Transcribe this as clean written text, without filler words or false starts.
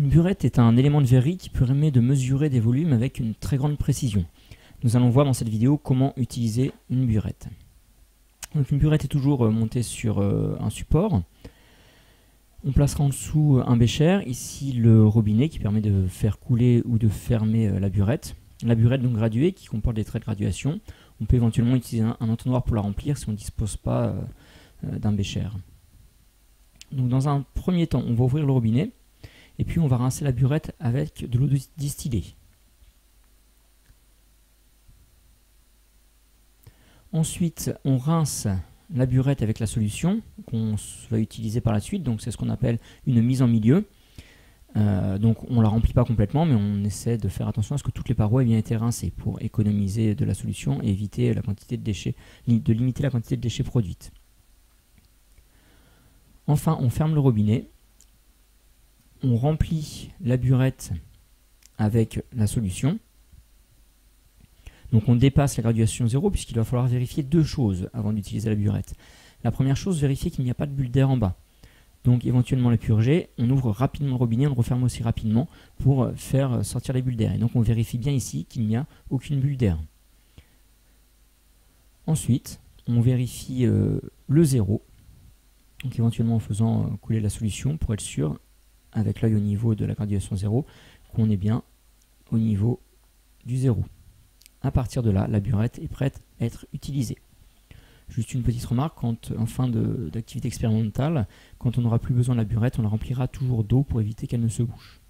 Une burette est un élément de verrerie qui permet de mesurer des volumes avec une très grande précision. Nous allons voir dans cette vidéo comment utiliser une burette. Donc une burette est toujours montée sur un support. On placera en dessous un bécher, ici le robinet qui permet de faire couler ou de fermer la burette. La burette donc graduée qui comporte des traits de graduation. On peut éventuellement utiliser un entonnoir pour la remplir si on ne dispose pas d'un bécher. Donc dans un premier temps, on va ouvrir le robinet et puis on va rincer la burette avec de l'eau distillée. Ensuite, on rince la burette avec la solution qu'on va utiliser par la suite. Donc c'est ce qu'on appelle une mise en milieu. Donc on ne la remplit pas complètement, mais on essaie de faire attention à ce que toutes les parois aient bien été rincées pour économiser de la solution et éviter la quantité de déchets, de limiter la quantité de déchets produite. Enfin, on ferme le robinet. On remplit la burette avec la solution. Donc on dépasse la graduation 0 puisqu'il va falloir vérifier deux choses avant d'utiliser la burette. La première chose, vérifier qu'il n'y a pas de bulle d'air en bas. Donc éventuellement la purger, on ouvre rapidement le robinet, on le referme aussi rapidement pour faire sortir les bulles d'air. Et donc on vérifie bien ici qu'il n'y a aucune bulle d'air. Ensuite, on vérifie le 0, donc éventuellement en faisant couler la solution pour être sûr, avec l'œil au niveau de la graduation 0, qu'on est bien au niveau du 0. À partir de là, la burette est prête à être utilisée. Juste une petite remarque, en fin d'activité expérimentale, quand on n'aura plus besoin de la burette, on la remplira toujours d'eau pour éviter qu'elle ne se bouche.